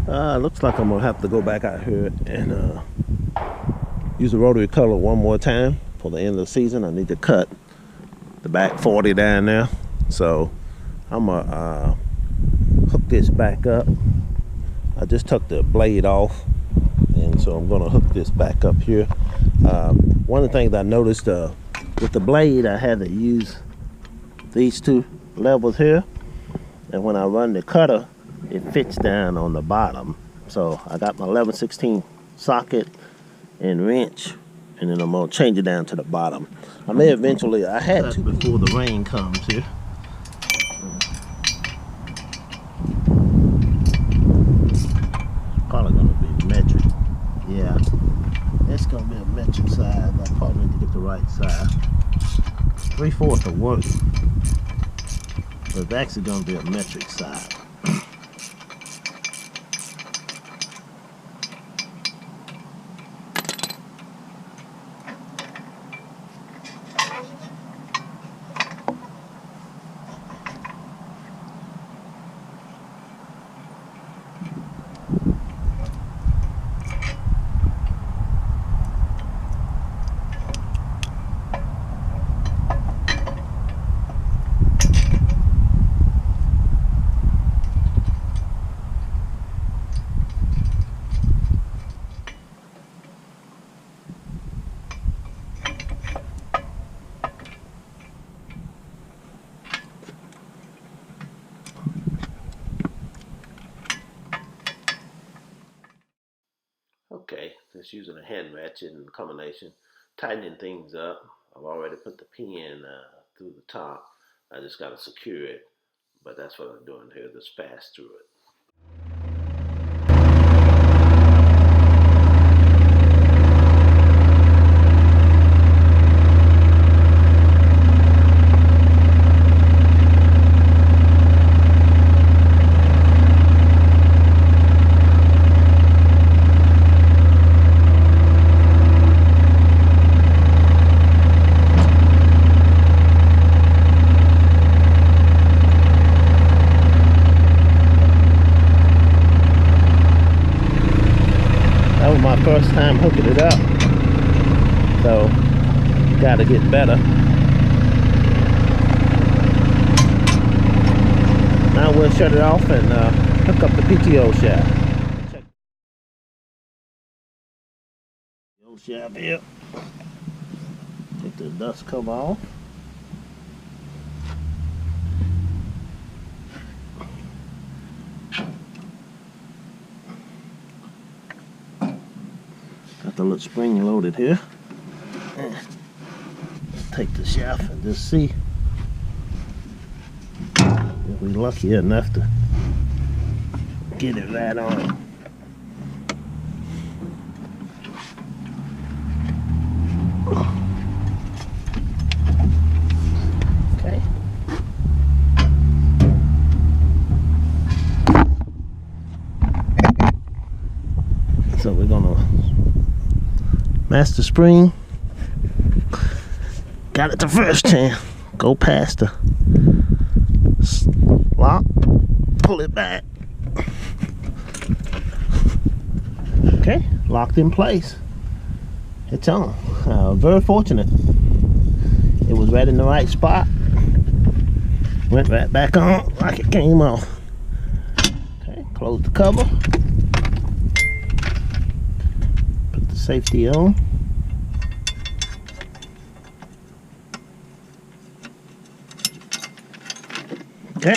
Looks like I'm gonna have to go back out here and use the rotary color one more time for the end of the season. I need to cut the back 40 down there, so I'm gonna hook this back up. I just took the blade off, and so I'm gonna hook this back up here. One of the things I noticed with the blade, I had to use these two levels here, and when I run the cutter, it fits down on the bottom. So I got my 11/16 socket and wrench, and then I'm gonna change it down to the bottom. I may eventually, I had to before the rain comes here. Probably gonna be metric. Yeah, it's gonna be a metric size. I probably need to get the right size. 3/4 will work, but it's actually gonna be a metric size. Okay, just using a hand ratchet and combination, tightening things up. I've already put the pin through the top. I just got to secure it, but that's what I'm doing here, just pass through it. My first time hooking it up, so got to get better. Now we'll shut it off and hook up the PTO shaft. Check the old shaft here. Take the dust cover off. Got the little spring loaded here. Take the shaft and just see if we're lucky enough to get it right on. Okay. So we're gonna master spring. Got it the first time. Go past the lock, pull it back. Okay, locked in place. It's on. Very fortunate. It was right in the right spot. Went right back on like it came off. Okay, close the cover. Put the safety on. Okay,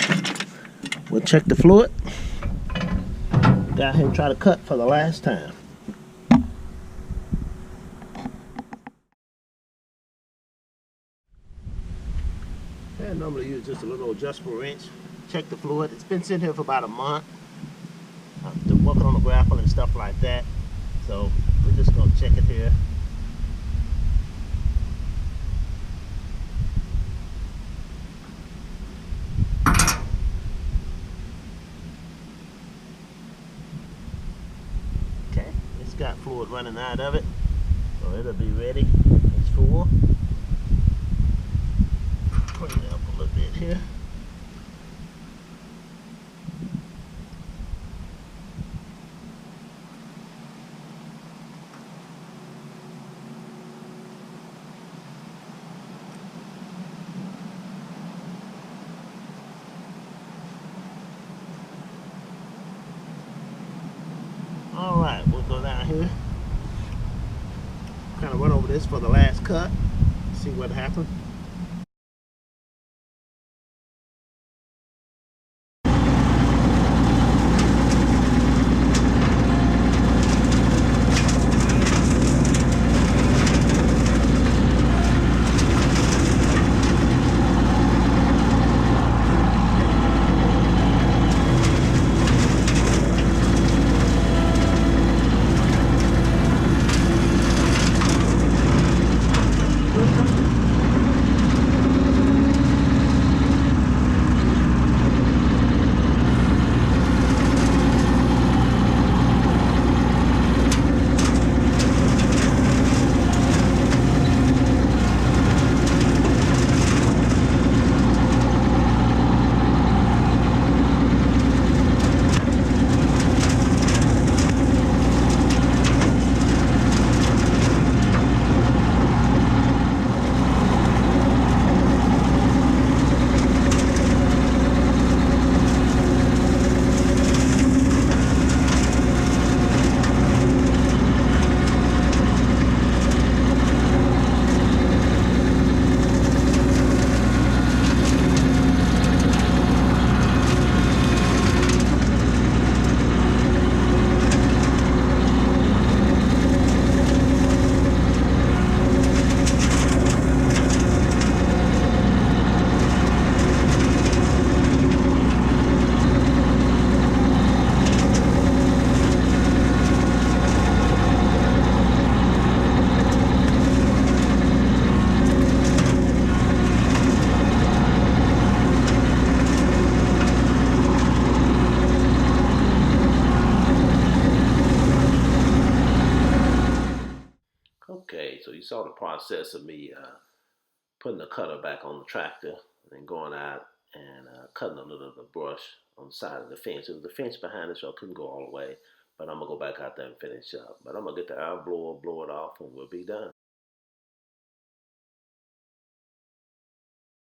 we'll check the fluid. Got him try to cut for the last time. I normally use just a little adjustable wrench. Check the fluid. It's been sitting here for about a month. I'm still working on the grapple and stuff like that. So we're just gonna check it here. Got fluid running out of it, so it'll be ready. It's full. Put it up a little bit here. here. Kind of run over this for the last cut. See what happened. Okay, so you saw the process of me putting the cutter back on the tractor and then going out and cutting a little of the brush on the side of the fence. There was the fence behind it, so I couldn't go all the way, but I'm going to go back out there and finish up. But I'm going to get the air blower, blow it off, and we'll be done.